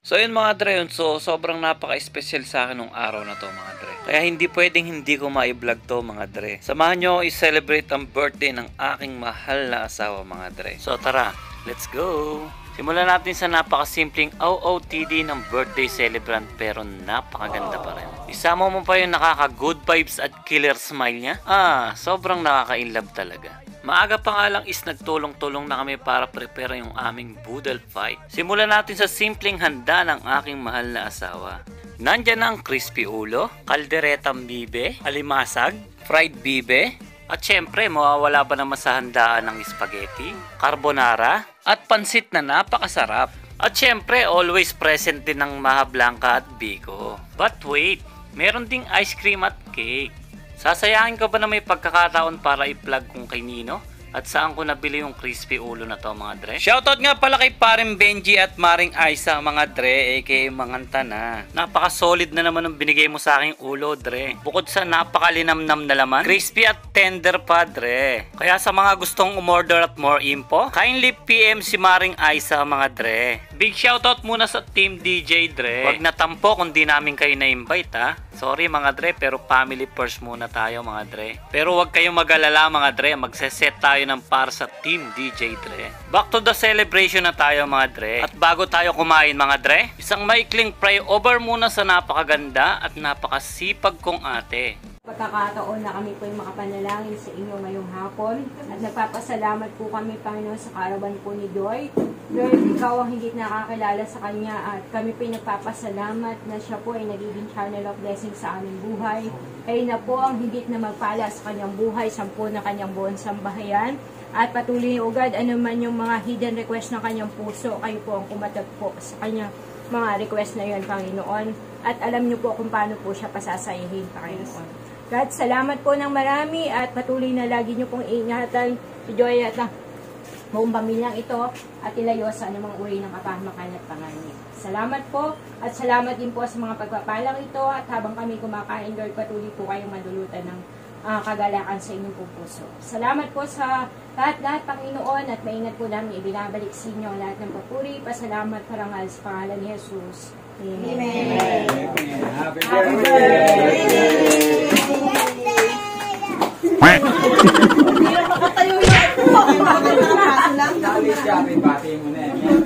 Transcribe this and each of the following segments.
So yun mga dre, yun. So sobrang napaka-special sa akin nung araw na to mga dre. Kaya hindi pwedeng hindi ko ma-vlog to mga dre. Samahan nyo i-celebrate ang birthday ng aking mahal na asawa mga dre. So tara, let's go! Simulan natin sa napakasimpleng OOTD ng birthday celebrant pero napakaganda pa rin. Isama mo pa yung nakaka-good vibes at killer smile niya. Sobrang nakaka-inlove talaga. Maaga pa nga lang is nagtulong-tulong na kami para prepare yung aming boodle fight. Simulan natin sa simpleng handa ng aking mahal na asawa. Nandyan ang crispy ulo, kalderetang bibe, alimasag, fried bibe, at syempre mawawala ba naman sa handaan ng spaghetti, carbonara, at pansit na napakasarap. At syempre always present din ng maha blanca at biko. But wait, meron ding ice cream at cake. Sasayahin ko ba na may pagkakataon para i-plug kung kay Nino? At saan ko nabili yung crispy ulo na to mga dre? Shoutout nga pala kay Paring Benji at Maring Aisa mga dre, aka Manganta na. Napaka-solid na naman ang binigay mo sa aking ulo dre. Bukod sa napakalinamnam na laman, crispy at tender pa dre. Kaya sa mga gustong umorder at more info, kindly PM si Maring Aisa mga dre. Big shoutout muna sa Team DJ dre. Wag na tampo kung di namin kayo na-invite ha. Sorry mga dre, pero family first muna tayo mga dre. Pero wag kayong mag-alala mga dre, magse-set tayo ng para sa Team DJ dre. Back to the celebration na tayo mga dre. At bago tayo kumain mga dre, isang maikling pray over muna sa napakaganda at napakasipag kong ate. Pagkakataon na kami po yung makapanalangin sa inyo ngayong hapon at nagpapasalamat po kami Panginoon sa karawan po ni Joy. Lord, ikaw ang higit nakakilala sa kanya at kami po yung nagpapasalamat na siya po ay nagiging channel of blessing sa aming buhay. Kayo na po ang higit na magpala sa kanyang buhay, sampu na kanyang buong sambahayan at patuloy niyo ugad anuman yung mga hidden request ng kanyang puso, kayo po ang kumatag po sa kanyang mga request na yun Panginoon at alam niyo po kung paano po siya pasasayahin Panginoon. God, salamat po ng marami at patuloy na lagi niyo pong iingatan si Joy at buong pamilyang ito at ilayo sa anumang uri ng kapahamakan at panganib. Salamat po at salamat din po sa mga pagpapalang ito at habang kami kumakain, Lord, patuloy po kayong madulutan ng kagalakan sa inyong puso. Salamat po sa lahat-lahat, Panginoon, at maingat po namin ibinabalik sa inyo ang lahat ng papuri, pasalamat, parangal sa pangalan ni Jesus. Amen. Amen. Happy birthday!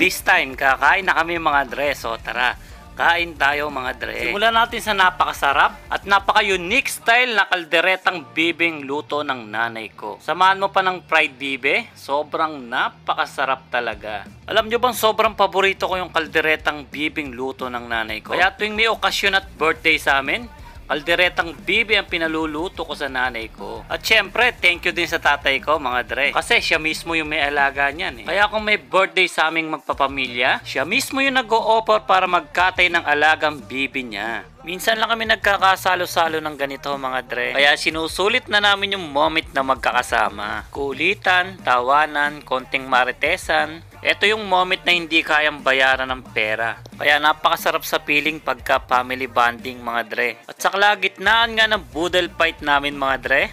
This time, kakain na kami mga dre. So tara, kain tayo mga dre. Simulan natin sa napakasarap at napaka-unique style na kalderetang bibing luto ng nanay ko. Samahan mo pa ng fried bibe, sobrang napakasarap talaga. Alam nyo bang sobrang paborito ko yung kalderetang bibing luto ng nanay ko? Kaya tuwing may okasyon at birthday sa amin, kalderetang bibi ang pinaluluto ko sa nanay ko. At syempre, thank you din sa tatay ko, mga dre. Kasi siya mismo yung may alaga niyan eh. Kaya kung may birthday sa aming magpapamilya, siya mismo yung nag-o-offer para magkatay ng alagang bibi niya. Minsan lang kami nagkakasalo-salo ng ganito mga dre. Kaya sinusulit na namin yung moment na magkakasama. Kulitan, tawanan, konting maritesan. Ito yung moment na hindi kayang bayaran ng pera. Kaya napakasarap sa feeling pagka family bonding mga dre. At sa kalagitnaan nga ng boodle fight namin mga dre,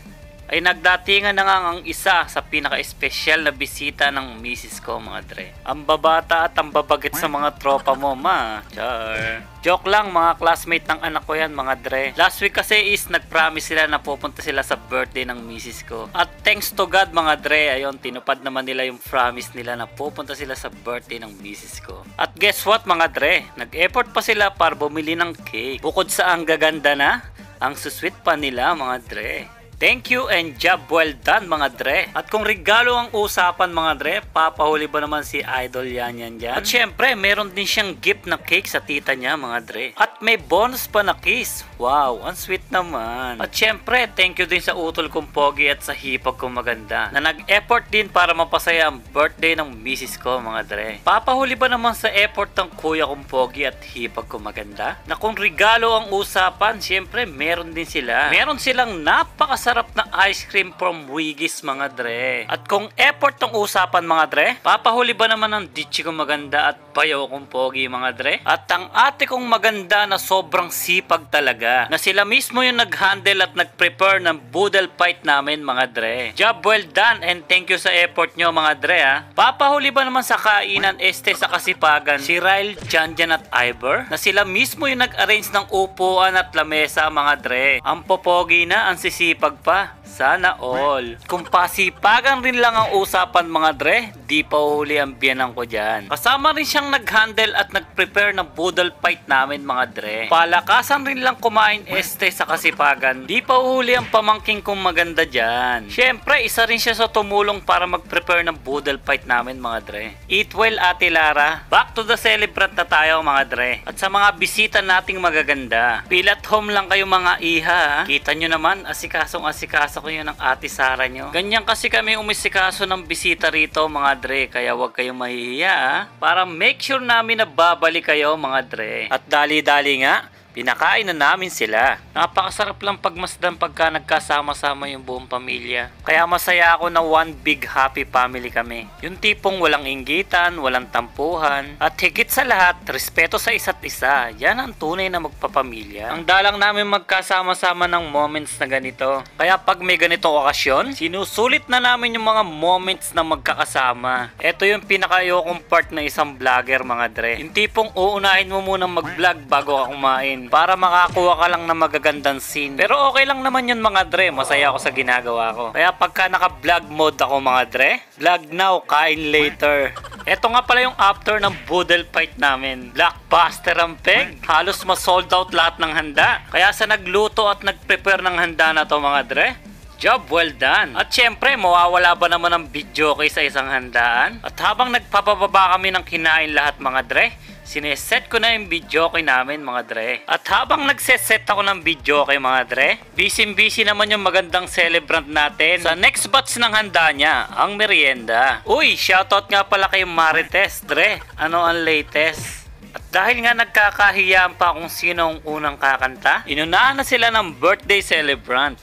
ay nagdatingan na nga ang isa sa pinaka-espesyal na bisita ng misis ko mga dre. Ang babata at ang babagit sa mga tropa mo ma. Char. Joke lang mga classmate ng anak ko yan mga dre. Last week kasi is nag-promise sila na pupunta sila sa birthday ng misis ko. At thanks to God mga dre, ayun tinupad naman nila yung promise nila na pupunta sila sa birthday ng misis ko. At guess what mga dre, nag-effort pa sila para bumili ng cake. Bukod sa ang gaganda na, ang susweet pa nila mga dre. Thank you and job well done mga dre. At kung regalo ang usapan mga dre, papahuli ba naman si Idol yan dyan? At syempre, meron din siyang gift na cake sa tita niya mga dre. At may bonus pa na kiss. Wow, ang sweet naman. At syempre, thank you din sa utol kong pogi at sa hipag kong maganda na nag-effort din para mapasaya ang birthday ng misis ko mga dre. Papahuli ba naman sa effort ng kuya kong pogi at hipag kong maganda? Na kung regalo ang usapan, syempre meron din sila. Meron silang napakasarap napakasarap na ice cream from Wiggy's mga dre. At kung effort tong usapan mga dre, papahuli ba naman ang ditchi kong maganda at bayaw kong pogi mga dre? At ang ate kong maganda na sobrang sipag talaga, na sila mismo yung nag-handle at nag-prepare ng boodle fight namin mga dre. Job well done and thank you sa effort nyo mga dre ha. Papahuli ba naman sa kainan sa Kasipagan si Ryle, Janjan at Ivor, na sila mismo yung nag-arrange ng upuan at lamesa mga dre. Ang popogi na, ang sisipag pa. Sana all. Kung pasipagan rin lang ang usapan mga dre, di pa uhuli ang biyanan ko dyan. Kasama rin siyang nag-handle at nag-prepare ng boodle fight namin mga dre. Palakasan rin lang kumain sa Kasipagan, di pa uhuli ang pamangking kong maganda dyan. Syempre, isa rin siya sa tumulong para mag-prepare ng boodle fight namin mga dre. Eat well Ate Lara. Back to the celebrant na tayo mga dre. At sa mga bisita nating magaganda, feel at home lang kayo mga iha ha? Kita nyo naman, asikasong-asikaso ko yun ng Ate Sara nyo. Ganyan kasi kami umisikaso ng bisita rito mga dre, kaya wag kayong mahihiya ha? Para make sure namin na babalik kayo mga dre. At dali-dali nga, pinakain na namin sila. Napakasarap lang pagmasdan pagka nagkasama-sama yung buong pamilya. Kaya masaya ako na one big happy family kami. Yung tipong walang inggitan, walang tampuhan, at higit sa lahat, respeto sa isa't isa. Yan ang tunay na magpapamilya. Ang dalang namin magkasama-sama ng moments na ganito. Kaya pag may ganitong okasyon, sinusulit na namin yung mga moments na magkakasama. Ito yung pinakayokong part ng isang vlogger mga dre. Yung tipong uunahin mo munang mag-vlog bago ka kumain, para makakuha ka lang ng magagandang scene. Pero okay lang naman yun mga dre, masaya ako sa ginagawa ko. Kaya pagka naka-vlog mode ako mga dre, vlog now, kain later. Eto nga pala yung after ng boodle fight namin. Blockbuster ang peg. Halos ma-sold out lahat ng handa. Kaya sa nagluto at nag-prepare ng handa na to mga dre, job well done. At syempre, mawawala ba naman ang video kay sa isang handaan? At habang nagpapababa kami ng kinain lahat mga dre, sineset ko na yung video kay namin mga dre. At habang nagseset ako ng video kay mga dre, busy naman yung magandang celebrant natin sa next batch ng handa niya, ang merienda. Uy, shoutout nga pala kay Marites dre. Ano ang latest? At dahil nga nagkakahiyaan pa kung sino ang unang kakanta, inunahan na sila ng birthday celebrant.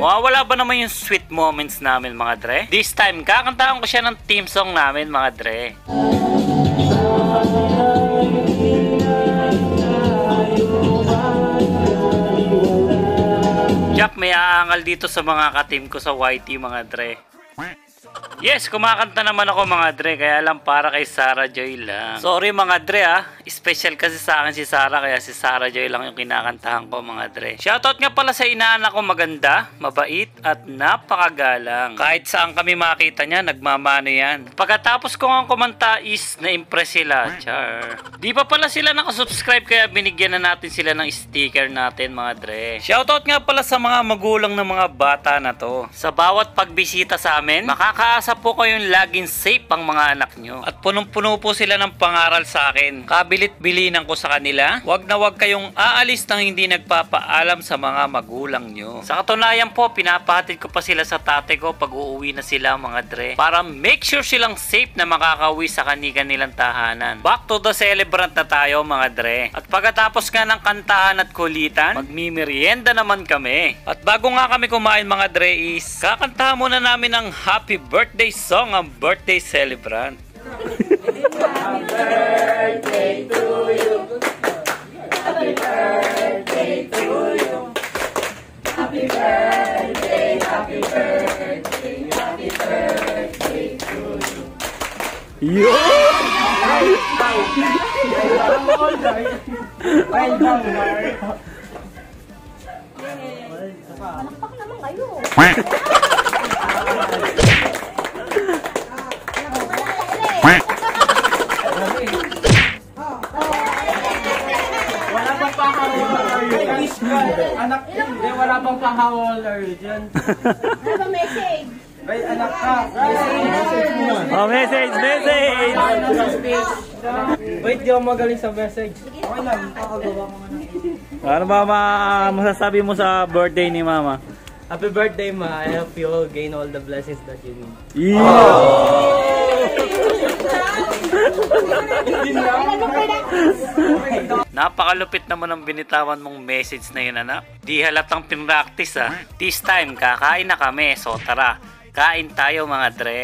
Mawawala ba naman yung sweet moments namin mga dre? This time, kakantahan ko siya ng theme song namin mga dre. Jack, may aangal dito sa mga ka-team ko sa YT mga dre. Yes, kumakanta naman ako mga dre, kaya lang para kay Sarah Joy lang. Sorry mga dre special kasi sa akin si Sarah, kaya si Sarah Joy lang yung kinakantahan ko mga dre. Shoutout nga pala sa inaanak ko maganda, mabait at napakagalang. Kahit saan kami makita niya, nagmamano yan. Pagkatapos ko nga kumanta is na-impress sila. Char. Di pa pala sila nakasubscribe, kaya binigyan na natin sila ng sticker natin mga dre. Shoutout nga pala sa mga magulang ng mga bata na to. Sa bawat pagbisita sa amin, makakaasa po kayong laging safe ang mga anak nyo. At punong-puno po sila ng pangaral sa akin. Kabilit-bilinan ko sa kanila, wag na wag kayong aalis nang hindi nagpapaalam sa mga magulang nyo. Sa katunayan po, pinapahatid ko pa sila sa tatay ko pag uuwi na sila mga dre, para make sure silang safe na makakauwi sa kanilang tahanan. Back to the celebrant na tayo mga dre. At pagkatapos nga ng kantahan at kulitan, magmimerienda naman kami. At bago nga kami kumain mga dre is, kakantahan muna namin ang happy birthday song ang birthday celebrant. Happy birthday to you. Happy birthday to you. Happy birthday, happy birthday, happy birthday to you. Yo! Palakpak naman kayo. Wala pang pang-hawaller. Anak, hindi, wala pang pang-hawaller dyan. Ano ba message? Ay, anak ka. Message mo. Oh, message! Wait, di ako magaling sa message. Okay lang, kakagawa ko nga. Ano ba masasabi mo sa birthday ni mama? Happy birthday, ma. I hope you all gain all the blessings that you need. Yeah! Napakalupit naman ang binitawan mong message na yun, anak. Di halatang pinractice, ha. This time, kakain na kami. So tara, kain tayo mga dre.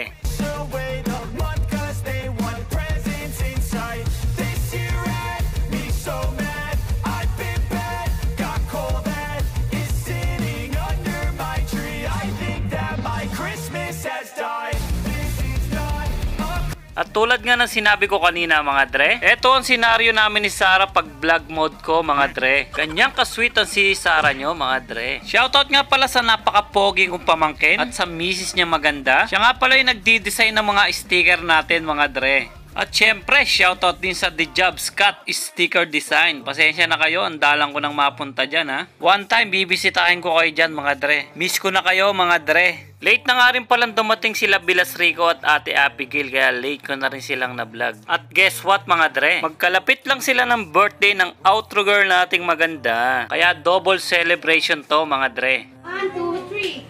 At tulad nga ng sinabi ko kanina mga dre, eto ang senaryo namin ni Sarah pag vlog mode ko mga dre. Ganyang ka-sweet ang si Sarah nyo mga dre. Shoutout nga pala sa napaka-pogi kong pamangkin at sa misis niya maganda. Siya nga pala yung nagdi-design ng mga sticker natin mga dre. At syempre, shoutout din sa The Jobs Cut Sticker Design. Pasensya na kayo, ang dalang ko nang mapunta dyan ha. One time, bibisitahin ko kayo dyan mga dre. Miss ko na kayo mga dre. Late na nga rin palang dumating sila Bilas Rico at Ate Abigail, kaya late ko na rin silang na-vlog. At guess what mga dre? Magkalapit lang sila ng birthday ng outro girl nating maganda. Kaya double celebration to mga dre. 1, 2, 3.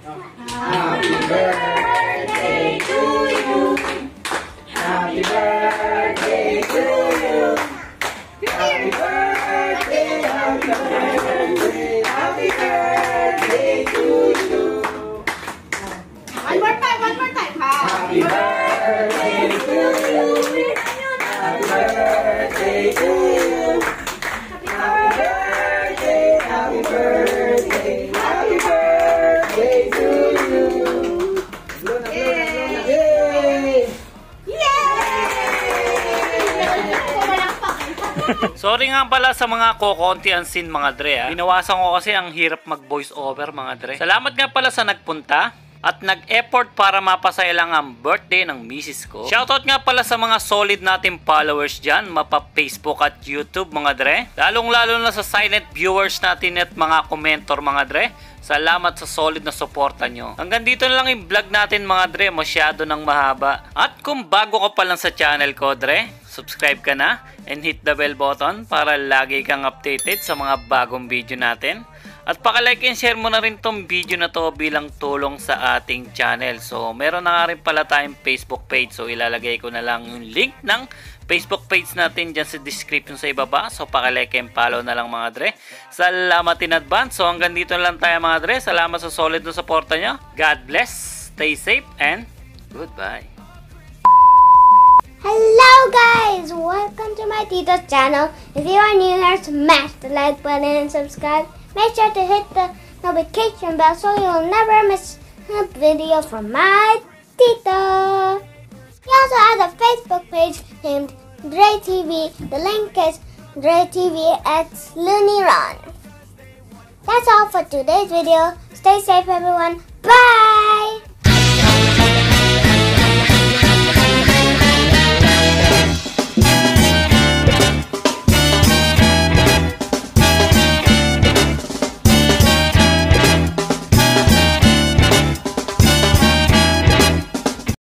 Happy birthday to you. Happy birthday to you. Happy birthday, happy birthday, happy birthday to you. One more time, Happy birthday to you. Happy birthday to you. Happy birthday, happy birthday, happy birthday to you. Yay! Sorry nga pala sa mga kokonti ang sin mga dre ha. Binawasan ko kasi ang hirap mag voice over mga dre. Salamat nga pala sa nagpunta at nag-effort para mapasaya lang ang birthday ng misis ko. Shoutout nga pala sa mga solid nating followers dyan, mapa Facebook at YouTube mga dre. Lalong lalo na sa silent viewers natin at mga komentor mga dre. Salamat sa solid na suporta nyo. Hanggang dito na lang yung vlog natin mga dre, masyado nang mahaba. At kung bago ka pa lang sa channel ko dre, subscribe ka na and hit the bell button para lagi kang updated sa mga bagong video natin. At paka-like and share mo na rin tong video na to bilang tulong sa ating channel. So meron na nga rin pala tayong Facebook page. So ilalagay ko na lang yung link ng Facebook page natin dyan sa description sa ibaba. So paka-like and follow na lang mga dre. Salamat in advance. So hanggang dito na lang tayo mga dre. Salamat sa solid na suporta nyo. God bless, stay safe, and goodbye. Hello guys! Welcome to my Tito's channel. If you are new here, smash the like button and subscribe. Make sure to hit the notification bell so you'll never miss a video from my Tito. We also have a Facebook page named Dre TV. The link is Dre TV at Looney Run. That's all for today's video. Stay safe everyone.